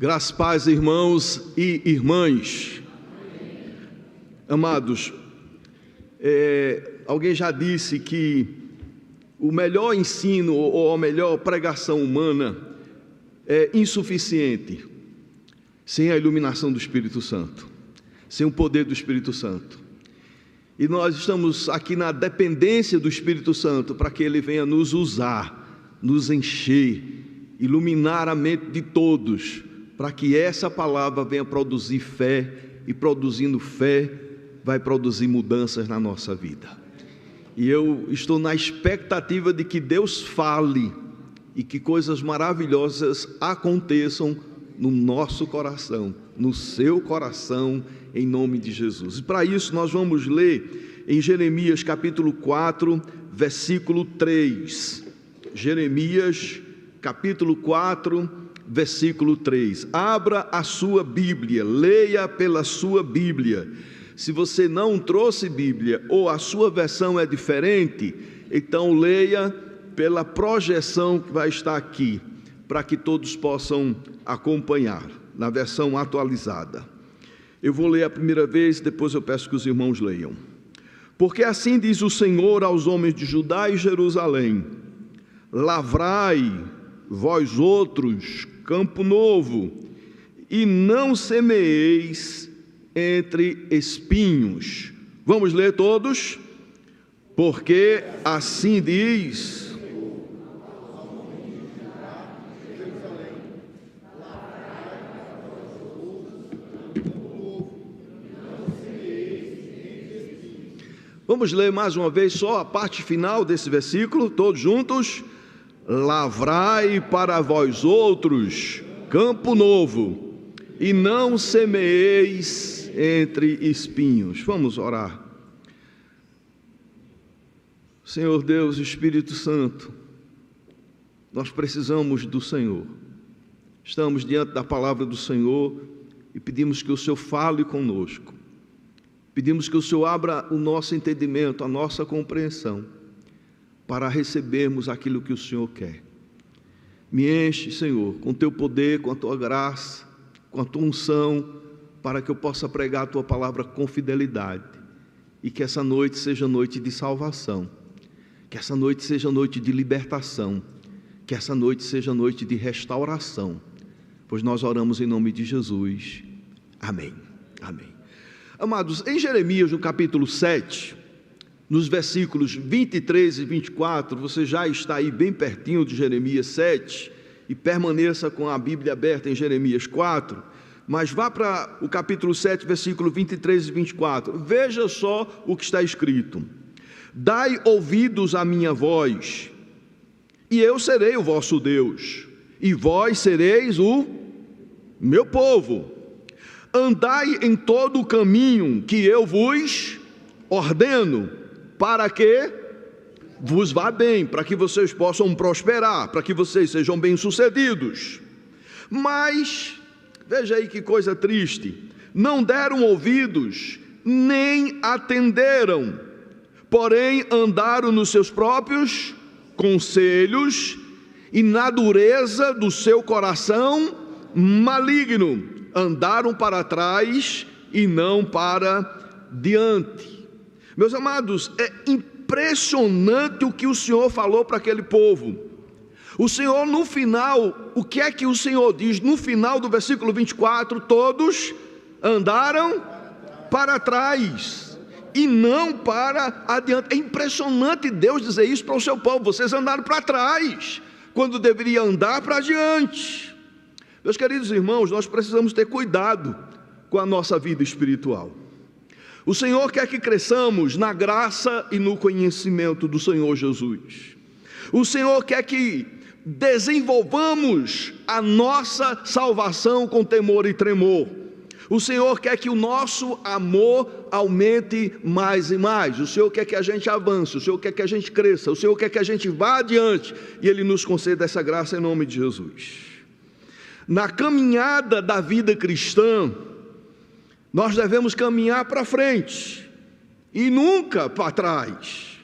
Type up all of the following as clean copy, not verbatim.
Graças, paz, irmãos e irmãs. Amados, alguém já disse que o melhor ensino ou a melhor pregação humana é insuficiente sem a iluminação do Espírito Santo, sem o poder do Espírito Santo. E nós estamos aqui na dependência do Espírito Santo para que Ele venha nos usar, nos encher, iluminar a mente de todos, para que essa palavra venha produzir fé, e produzindo fé, vai produzir mudanças na nossa vida. E eu estou na expectativa de que Deus fale, e que coisas maravilhosas aconteçam no nosso coração, no seu coração, em nome de Jesus. E para isso nós vamos ler em Jeremias capítulo 4, versículo 3. Jeremias capítulo 4, versículo 3. Abra a sua Bíblia, leia pela sua Bíblia. Se você não trouxe Bíblia ou a sua versão é diferente, então leia pela projeção que vai estar aqui, para que todos possam acompanhar, na versão atualizada. Eu vou ler a primeira vez, depois eu peço que os irmãos leiam. Porque assim diz o Senhor aos homens de Judá e Jerusalém: lavrai, vós outros, campo novo, e não semeeis entre espinhos. Vamos ler todos? Porque assim diz... Vamos ler mais uma vez só a parte final desse versículo, todos juntos. Lavrai para vós outros campo novo, e não semeeis entre espinhos. Vamos orar. Senhor Deus, Espírito Santo, nós precisamos do Senhor. Estamos diante da palavra do Senhor e pedimos que o Senhor fale conosco. Pedimos que o Senhor abra o nosso entendimento, a nossa compreensão, para recebermos aquilo que o Senhor quer. Me enche, Senhor, com teu poder, com a tua graça, com a tua unção, para que eu possa pregar a tua palavra com fidelidade, e que essa noite seja noite de salvação, que essa noite seja noite de libertação, que essa noite seja noite de restauração, pois nós oramos em nome de Jesus. Amém. Amém. Amados, em Jeremias, no capítulo 7, nos versículos 23 e 24, você já está aí bem pertinho de Jeremias 7, e permaneça com a Bíblia aberta em Jeremias 4, mas vá para o capítulo 7, versículo 23 e 24, veja só o que está escrito: dai ouvidos à minha voz, e eu serei o vosso Deus, e vós sereis o meu povo. Andai em todo o caminho que eu vos ordeno, para que vos vá bem, para que vocês possam prosperar, para que vocês sejam bem-sucedidos. Mas, veja aí que coisa triste, não deram ouvidos, nem atenderam, porém andaram nos seus próprios conselhos, e na dureza do seu coração maligno, andaram para trás e não para diante. Meus amados, é impressionante o que o Senhor falou para aquele povo. O Senhor, no final, o que é que o Senhor diz? No final do versículo 24, todos andaram para trás e não para adiante. É impressionante Deus dizer isso para o seu povo: vocês andaram para trás, quando deveria andar para adiante. Meus queridos irmãos, nós precisamos ter cuidado com a nossa vida espiritual. O Senhor quer que cresçamos na graça e no conhecimento do Senhor Jesus. O Senhor quer que desenvolvamos a nossa salvação com temor e tremor. O Senhor quer que o nosso amor aumente mais e mais. O Senhor quer que a gente avance, o Senhor quer que a gente cresça, o Senhor quer que a gente vá adiante, e Ele nos conceda essa graça em nome de Jesus. Na caminhada da vida cristã, nós devemos caminhar para frente e nunca para trás.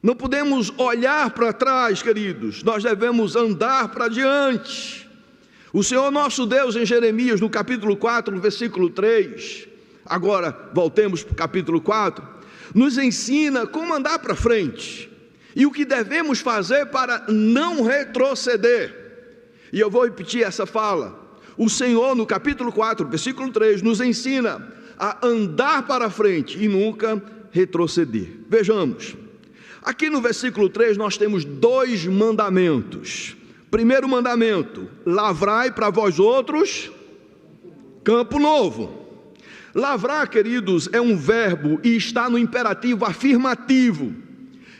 Não podemos olhar para trás, queridos, nós devemos andar para diante. O Senhor nosso Deus, em Jeremias, no capítulo 4, no versículo 3, agora voltemos para o capítulo 4, nos ensina como andar para frente e o que devemos fazer para não retroceder. E eu vou repetir essa fala. O Senhor, no capítulo 4, versículo 3, nos ensina a andar para frente e nunca retroceder. Vejamos, aqui no versículo 3 nós temos 2 mandamentos. Primeiro mandamento: lavrai para vós outros campo novo. Lavrar, queridos, é um verbo e está no imperativo afirmativo,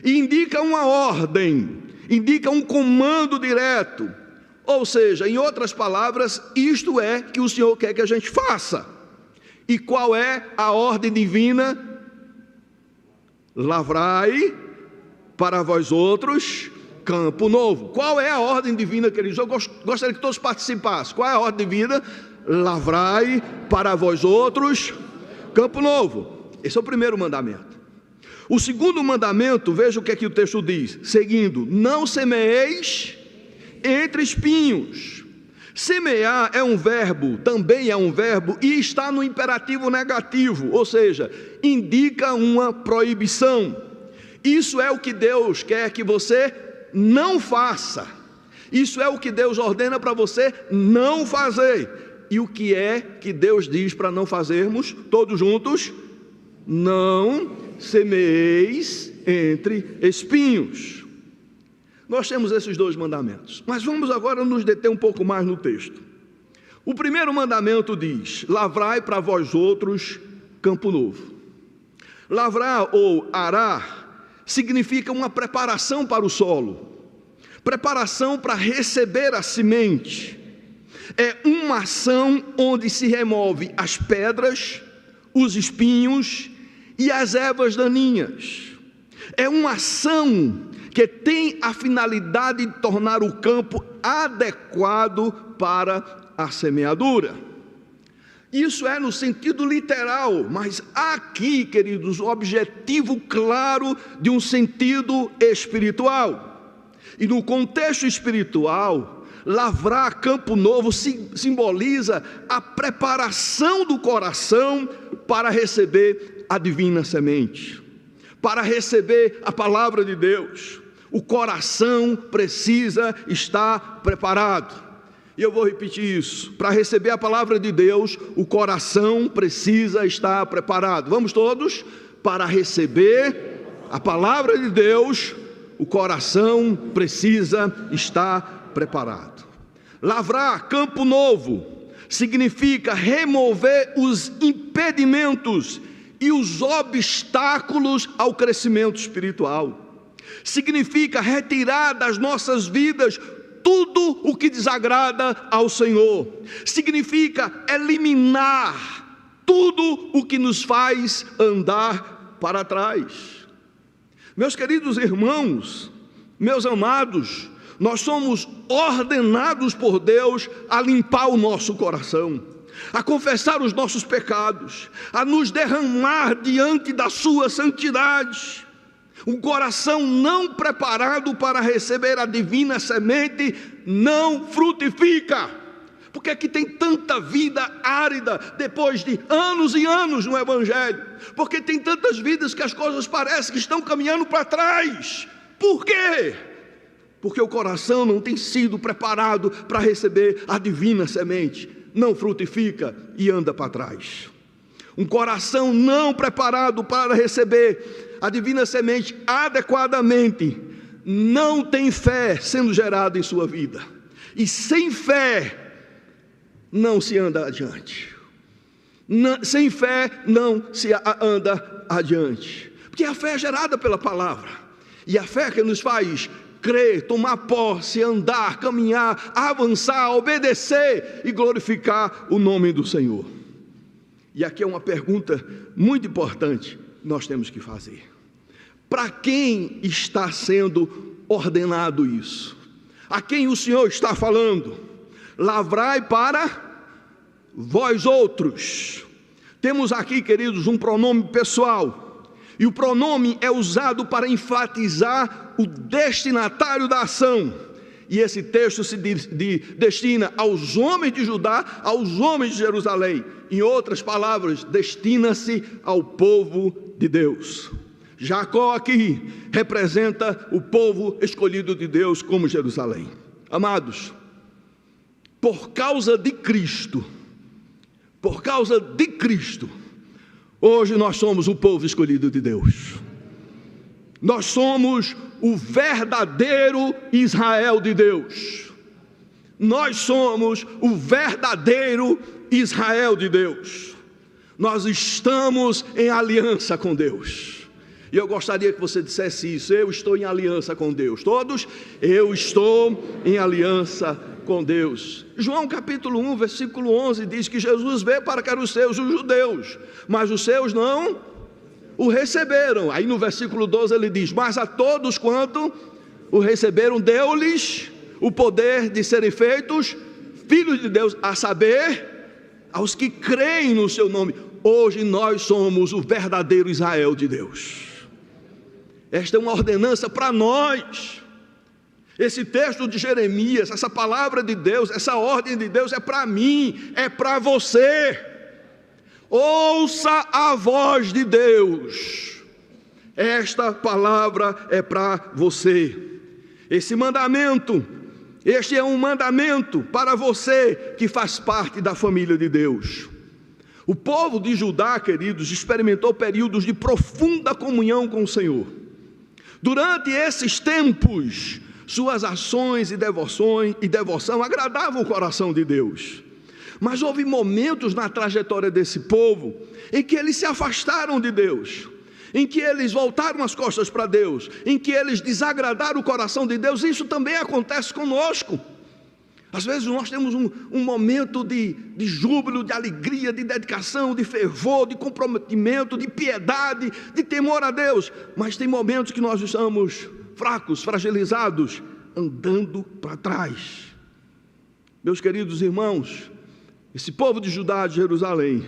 e indica uma ordem, indica um comando direto. Ou seja, em outras palavras, isto é que o Senhor quer que a gente faça. E qual é a ordem divina? Lavrai para vós outros campo novo. Qual é a ordem divina, queridos? Eu gostaria que todos participassem. Qual é a ordem divina? Lavrai para vós outros campo novo. Esse é o primeiro mandamento. O segundo mandamento, veja o que é que o texto diz, seguindo: não semeeis entre espinhos. Semear é um verbo, também é um verbo, e está no imperativo negativo, ou seja, indica uma proibição. Isso é o que Deus quer que você não faça. Isso é o que Deus ordena para você não fazer. E o que é que Deus diz para não fazermos? Todos juntos: não semeeis entre espinhos. Nós temos esses 2 mandamentos, mas vamos agora nos deter um pouco mais no texto. O primeiro mandamento diz: lavrai para vós outros campo novo. Lavrar ou arar significa uma preparação para o solo, preparação para receber a semente. É uma ação onde se remove as pedras, os espinhos e as ervas daninhas. É uma ação que tem a finalidade de tornar o campo adequado para a semeadura. Isso é no sentido literal, mas aqui, queridos, o objetivo claro de um sentido espiritual. E no contexto espiritual, lavrar campo novo simboliza a preparação do coração para receber a divina semente, para receber a palavra de Deus. O coração precisa estar preparado. E eu vou repetir isso: para receber a palavra de Deus, o coração precisa estar preparado. Vamos todos? Para receber a palavra de Deus, o coração precisa estar preparado. Lavrar campo novo significa remover os impedimentos e os obstáculos ao crescimento espiritual. Significa retirar das nossas vidas tudo o que desagrada ao Senhor. Significa eliminar tudo o que nos faz andar para trás. Meus queridos irmãos, meus amados, nós somos ordenados por Deus a limpar o nosso coração, a confessar os nossos pecados, a nos derramar diante da sua santidade. Um coração não preparado para receber a divina semente não frutifica. Por que é que tem tanta vida árida depois de anos e anos no Evangelho? Porque tem tantas vidas que as coisas parecem que estão caminhando para trás. Por quê? Porque o coração não tem sido preparado para receber a divina semente. Não frutifica e anda para trás. Um coração não preparado para receber a divina semente adequadamente não tem fé sendo gerada em sua vida. E sem fé não se anda adiante. Sem fé não se anda adiante. Porque a fé é gerada pela palavra. E a fé que nos faz crer, tomar posse, andar, caminhar, avançar, obedecer e glorificar o nome do Senhor. E aqui é uma pergunta muito importante que nós temos que fazer. Para quem está sendo ordenado isso? A quem o Senhor está falando? Lavrai para vós outros. Temos aqui, queridos, um pronome pessoal. E o pronome é usado para enfatizar o destinatário da ação. E esse texto se destina aos homens de Judá, aos homens de Jerusalém. Em outras palavras, destina-se ao povo de Deus. Jacó aqui representa o povo escolhido de Deus como Jerusalém. Amados, por causa de Cristo, hoje nós somos o povo escolhido de Deus. Nós somos o verdadeiro Israel de Deus. Nós somos o verdadeiro Israel de Deus. Nós estamos em aliança com Deus. E eu gostaria que você dissesse isso: eu estou em aliança com Deus. Todos, eu estou em aliança com Deus. João capítulo 1, versículo 11 diz que Jesus veio para que eram os seus, os judeus, mas os seus não o receberam. Aí no versículo 12 ele diz: mas a todos quanto o receberam, deu-lhes o poder de serem feitos filhos de Deus, a saber, aos que creem no seu nome. Hoje nós somos o verdadeiro Israel de Deus. Esta é uma ordenança para nós. Esse texto de Jeremias, essa palavra de Deus, essa ordem de Deus é para mim, é para você. Ouça a voz de Deus. Esta palavra é para você. Este é um mandamento para você que faz parte da família de Deus. O povo de Judá, queridos, experimentou períodos de profunda comunhão com o Senhor. Durante esses tempos, suas ações e devoção agradavam o coração de Deus. Mas houve momentos na trajetória desse povo em que eles se afastaram de Deus, em que eles voltaram as costas para Deus, em que eles desagradaram o coração de Deus. Isso também acontece conosco. Às vezes nós temos um momento de júbilo, de alegria, de dedicação, de fervor, de comprometimento, de piedade, de temor a Deus. Mas tem momentos que nós estamos fracos, fragilizados, andando para trás. Meus queridos irmãos, esse povo de Judá, de Jerusalém,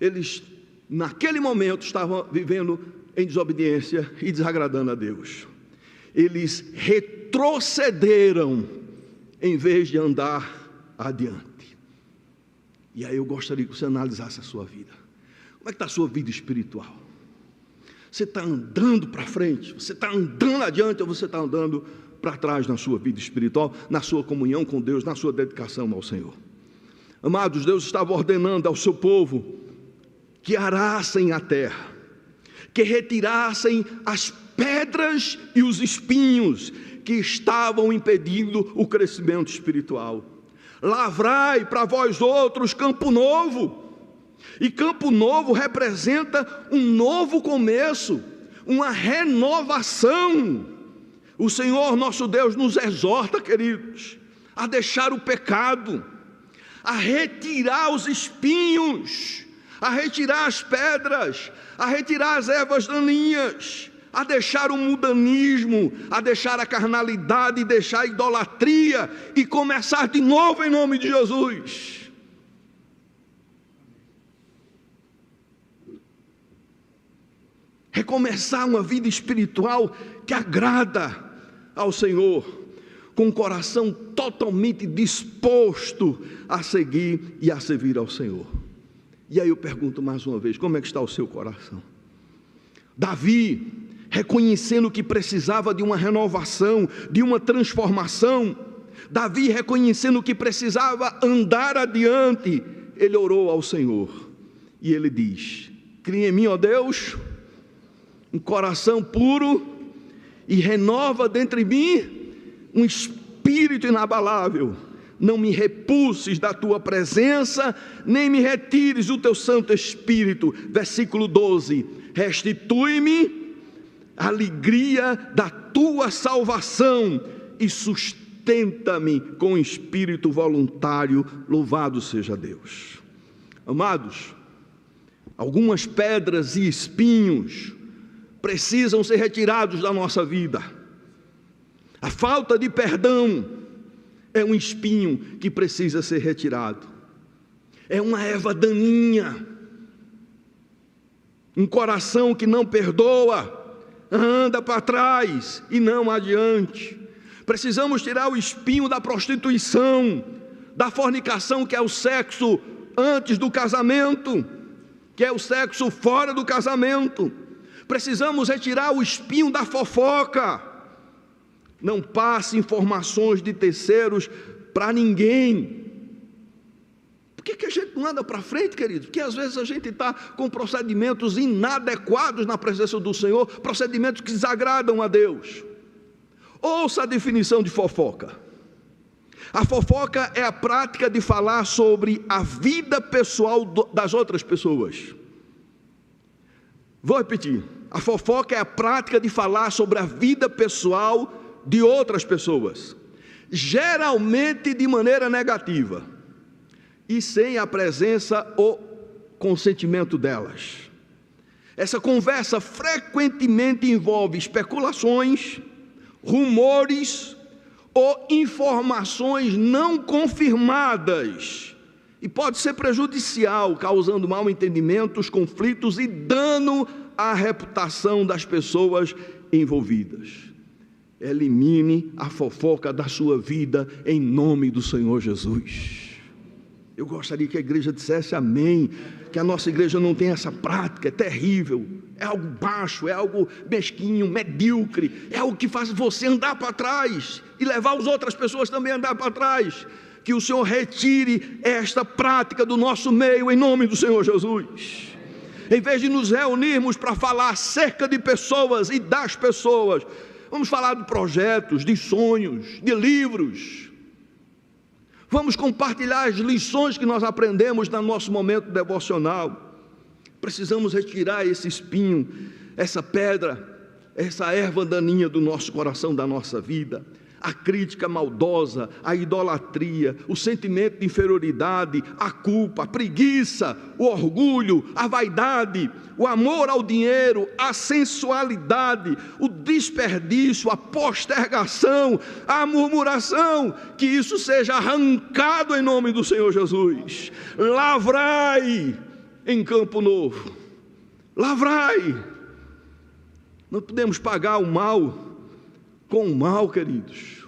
eles naquele momento estavam vivendo em desobediência e desagradando a Deus. Eles retrocederam em vez de andar adiante. E aí eu gostaria que você analisasse a sua vida. Como é que está a sua vida espiritual? Você está andando para frente? Você está andando adiante ou você está andando para trás na sua vida espiritual, na sua comunhão com Deus, na sua dedicação ao Senhor? Amados, Deus estava ordenando ao seu povo que arassem a terra, que retirassem as pedras e os espinhos que estavam impedindo o crescimento espiritual. Lavrai para vós outros campo novo. E campo novo representa um novo começo, uma renovação. O Senhor nosso Deus nos exorta, queridos, a deixar o pecado, a retirar os espinhos, a retirar as pedras, a retirar as ervas daninhas, a deixar o mundanismo, a deixar a carnalidade, deixar a idolatria e começar de novo em nome de Jesus. Recomeçar uma vida espiritual que agrada ao Senhor, com o coração totalmente disposto a seguir e a servir ao Senhor. E aí eu pergunto mais uma vez, como é que está o seu coração? Davi, reconhecendo que precisava de uma renovação, de uma transformação, Davi reconhecendo que precisava andar adiante, ele orou ao Senhor, e ele diz: cria em mim, ó Deus, um coração puro, e renova dentro de mim um espírito inabalável. Não me repulses da tua presença, nem me retires o teu Santo Espírito. Versículo 12, restitui-me a alegria da tua salvação e sustenta-me com espírito voluntário. Louvado seja Deus. Amados, algumas pedras e espinhos precisam ser retirados da nossa vida. A falta de perdão é um espinho que precisa ser retirado. É uma erva daninha. Um coração que não perdoa anda para trás e não adiante. Precisamos tirar o espinho da prostituição, da fornicação, que é o sexo antes do casamento, que é o sexo fora do casamento. Precisamos retirar o espinho da fofoca. Não passe informações de terceiros para ninguém. Por que a gente não anda para frente, querido? Porque às vezes a gente está com procedimentos inadequados na presença do Senhor, procedimentos que desagradam a Deus. Ouça a definição de fofoca. A fofoca é a prática de falar sobre a vida pessoal das outras pessoas. Vou repetir. A fofoca é a prática de falar sobre a vida pessoal de outras pessoas, geralmente de maneira negativa e sem a presença ou consentimento delas. Essa conversa frequentemente envolve especulações, rumores ou informações não confirmadas e pode ser prejudicial, causando mal-entendimentos, conflitos e dano à reputação das pessoas envolvidas. Elimine a fofoca da sua vida em nome do Senhor Jesus. Eu gostaria que a igreja dissesse amém, que a nossa igreja não tem essa prática, é terrível, é algo baixo, é algo mesquinho, medíocre, é algo que faz você andar para trás e levar as outras pessoas também a andar para trás. Que o Senhor retire esta prática do nosso meio em nome do Senhor Jesus. Em vez de nos reunirmos para falar acerca de pessoas e das pessoas, vamos falar de projetos, de sonhos, de livros. Vamos compartilhar as lições que nós aprendemos no nosso momento devocional. Precisamos retirar esse espinho, essa pedra, essa erva daninha do nosso coração, da nossa vida. A crítica maldosa, a idolatria, o sentimento de inferioridade, a culpa, a preguiça, o orgulho, a vaidade, o amor ao dinheiro, a sensualidade, o desperdício, a postergação, a murmuração, que isso seja arrancado em nome do Senhor Jesus. Lavrai em Campo Novo, lavrai. Não podemos pagar o mal com o mal, queridos.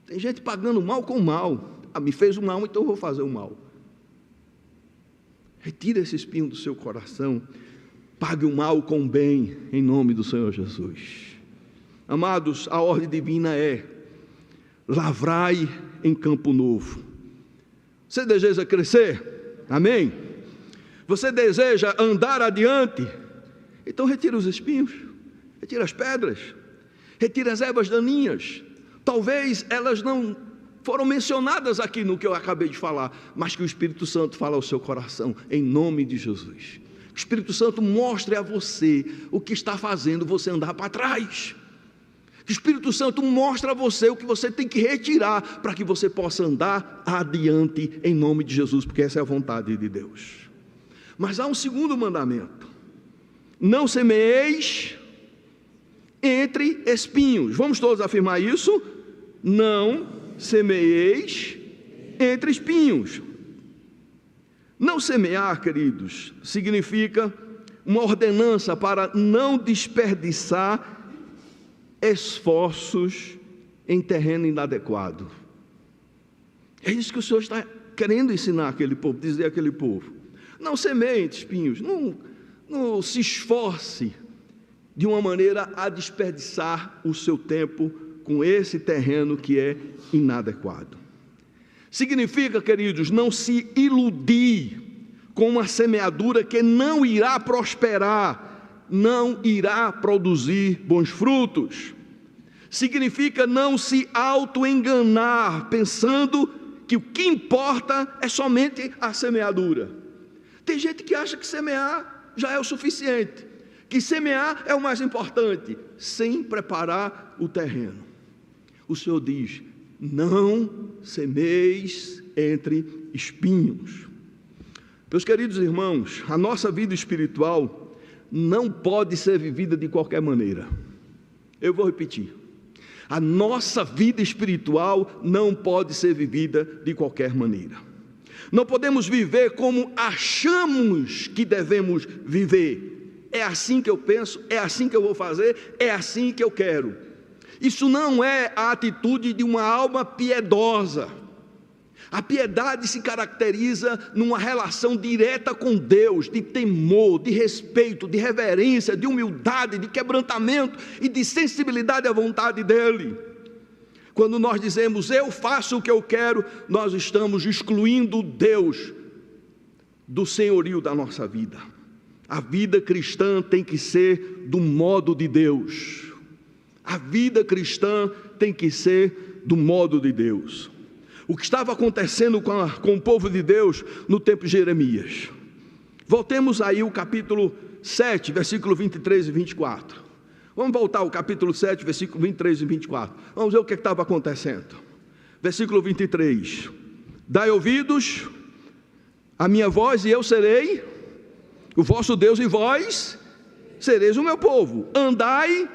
Tem gente pagando mal com o mal. Me fez o mal, então eu vou fazer o mal. Retire esse espinho do seu coração. Pague o mal com o bem, em nome do Senhor Jesus. Amados, a ordem divina é: lavrai em Campo Novo. Você deseja crescer? Amém? Você deseja andar adiante? Então retira os espinhos, retira as pedras, retira as ervas daninhas. Talvez elas não foram mencionadas aqui no que eu acabei de falar, mas que o Espírito Santo fala ao seu coração, em nome de Jesus. Que o Espírito Santo mostre a você o que está fazendo você andar para trás. Que o Espírito Santo mostre a você o que você tem que retirar para que você possa andar adiante em nome de Jesus, porque essa é a vontade de Deus. Mas há um segundo mandamento: não semeeis entre espinhos. Vamos todos afirmar isso? Não semeeis entre espinhos. Não semear, queridos, significa uma ordenança para não desperdiçar esforços em terreno inadequado. É isso que o Senhor está querendo ensinar aquele povo, dizer àquele povo. Não semeie entre espinhos, não se esforce de uma maneira a desperdiçar o seu tempo com esse terreno que é inadequado. Significa, queridos, não se iludir com uma semeadura que não irá prosperar, não irá produzir bons frutos. Significa não se auto-enganar, pensando que o que importa é somente a semeadura. Tem gente que acha que semear já é o suficiente, que semear é o mais importante, sem preparar o terreno. O Senhor diz: não semeis entre espinhos. Meus queridos irmãos, a nossa vida espiritual não pode ser vivida de qualquer maneira. Eu vou repetir: a nossa vida espiritual não pode ser vivida de qualquer maneira. Não podemos viver como achamos que devemos viver. É assim que eu penso, é assim que eu vou fazer, é assim que eu quero. Isso não é a atitude de uma alma piedosa. A piedade se caracteriza numa relação direta com Deus, de temor, de respeito, de reverência, de humildade, de quebrantamento e de sensibilidade à vontade dEle. Quando nós dizemos, eu faço o que eu quero, nós estamos excluindo Deus do senhorio da nossa vida. A vida cristã tem que ser do modo de Deus. A vida cristã tem que ser do modo de Deus. O que estava acontecendo com o povo de Deus no tempo de Jeremias. Voltemos aí ao capítulo 7, versículo 23 e 24. Vamos voltar ao capítulo 7, versículo 23 e 24. Vamos ver o que estava acontecendo. Versículo 23. Dai ouvidos à minha voz e eu serei o vosso Deus e vós sereis o meu povo. Andai.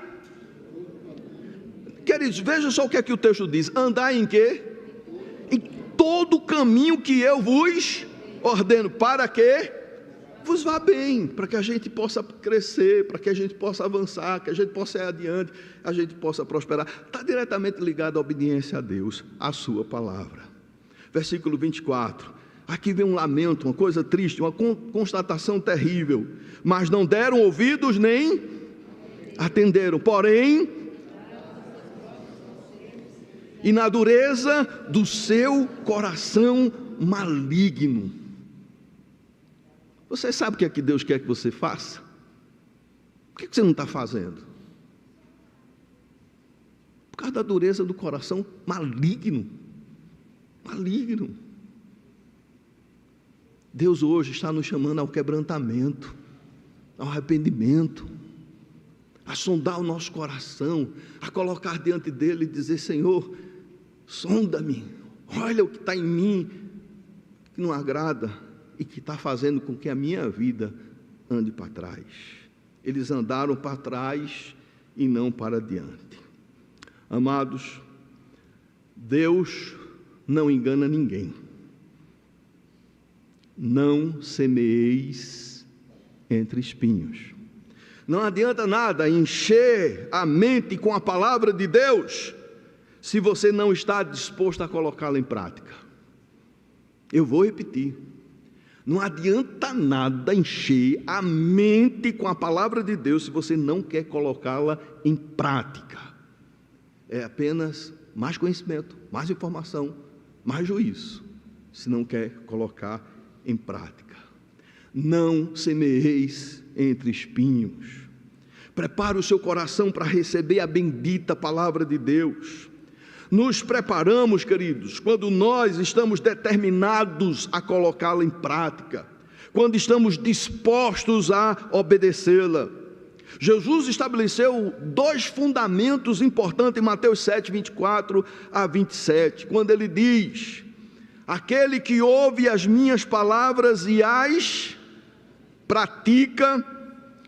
Queridos, veja só o que é que o texto diz. Andai em quê? Em todo o caminho que eu vos ordeno, para que vos vá bem, para que a gente possa crescer, para que a gente possa avançar, que a gente possa ir adiante, a gente possa prosperar. Está diretamente ligado à obediência a Deus, à sua palavra. Versículo 24, aqui vem um lamento, uma coisa triste, uma constatação terrível. Mas não deram ouvidos nem atenderam, porém, e na dureza do seu coração maligno. Você sabe o que é que Deus quer que você faça? Por que você não está fazendo? Por causa da dureza do coração maligno. Maligno. Deus hoje está nos chamando ao quebrantamento, ao arrependimento, a sondar o nosso coração, a colocar diante dele e dizer, Senhor, sonda-me, olha o que está em mim, que não agrada e que está fazendo com que a minha vida ande para trás. Eles andaram para trás e não para diante. Amados, Deus não engana ninguém. Não semeeis entre espinhos. Não adianta nada encher a mente com a palavra de Deus, se você não está disposto a colocá-la em prática. Eu vou repetir. Não adianta nada encher a mente com a palavra de Deus, se você não quer colocá-la em prática. É apenas mais conhecimento, mais informação, mais juízo, se não quer colocar em prática. Não semeeis entre espinhos. Prepare o seu coração para receber a bendita palavra de Deus. Nos preparamos, queridos, quando nós estamos determinados a colocá-la em prática, quando estamos dispostos a obedecê-la. Jesus estabeleceu 2 fundamentos importantes em Mateus 7, 24 a 27, quando ele diz: aquele que ouve as minhas palavras e as pratica,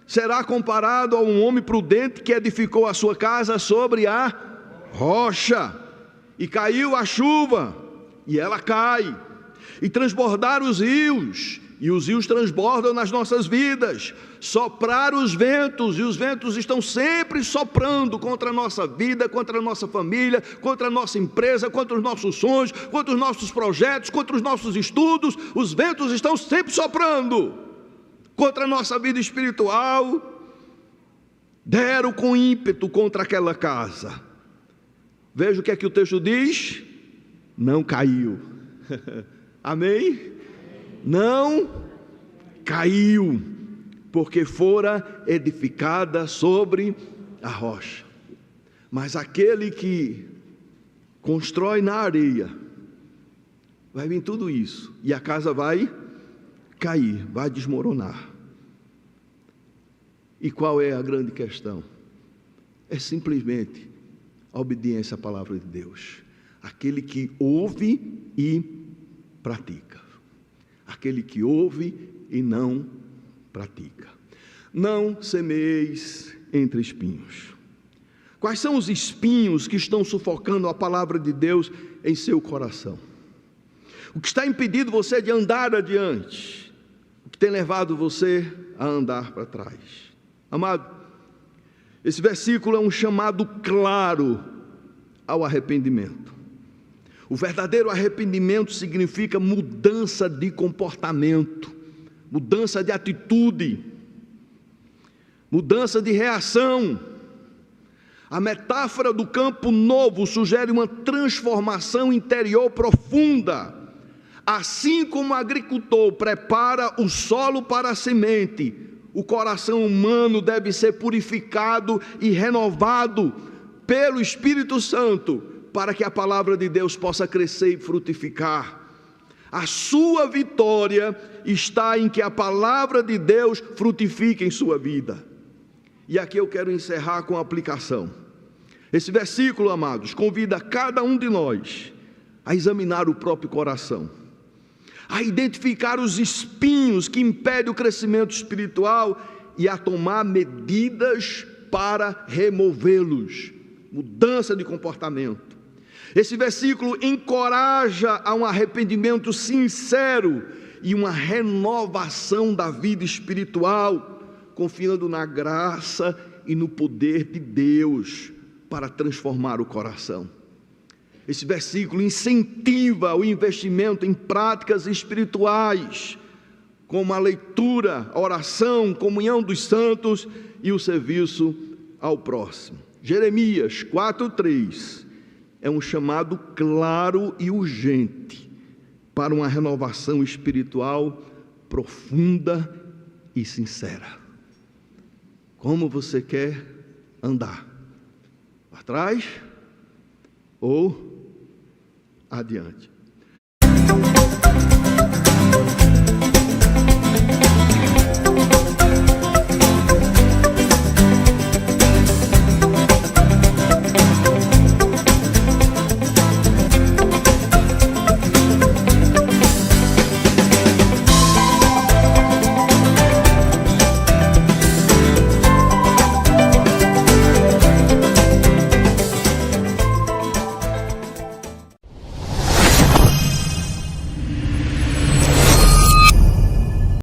será comparado a um homem prudente que edificou a sua casa sobre a rocha. E caiu a chuva, e ela cai, e transbordaram os rios, e os rios transbordam nas nossas vidas. Sopraram os ventos, e os ventos estão sempre soprando contra a nossa vida, contra a nossa família, contra a nossa empresa, contra os nossos sonhos, contra os nossos projetos, contra os nossos estudos. Os ventos estão sempre soprando contra a nossa vida espiritual. Deram com ímpeto contra aquela casa. Veja o que é que o texto diz: não caiu. Amém? Não caiu, porque fora edificada sobre a rocha. Mas aquele que constrói na areia, vai vir tudo isso, e a casa vai cair, vai desmoronar. E qual é a grande questão? É simplesmente a obediência à palavra de Deus. Aquele que ouve e pratica. Aquele que ouve e não pratica. Não semeeis entre espinhos. Quais são os espinhos que estão sufocando a palavra de Deus em seu coração? O que está impedindo você de andar adiante? O que tem levado você a andar para trás? Amado, Esse versículo é um chamado claro ao arrependimento. O verdadeiro arrependimento significa mudança de comportamento, mudança de atitude, mudança de reação. A metáfora do campo novo sugere uma transformação interior profunda. Assim como o agricultor prepara o solo para a semente, o coração humano deve ser purificado e renovado pelo Espírito Santo, para que a palavra de Deus possa crescer e frutificar. A sua vitória está em que a palavra de Deus frutifique em sua vida. E aqui eu quero encerrar com a aplicação. Esse versículo, amados, convida cada um de nós a examinar o próprio coração, a identificar os espinhos que impedem o crescimento espiritual e a tomar medidas para removê-los. Mudança de comportamento. Esse versículo encoraja a um arrependimento sincero e uma renovação da vida espiritual, confiando na graça e no poder de Deus para transformar o coração. Esse versículo incentiva o investimento em práticas espirituais, como a leitura, a oração, comunhão dos santos e o serviço ao próximo. Jeremias 4:3 é um chamado claro e urgente para uma renovação espiritual profunda e sincera. Como você quer andar? Para trás ou adiante?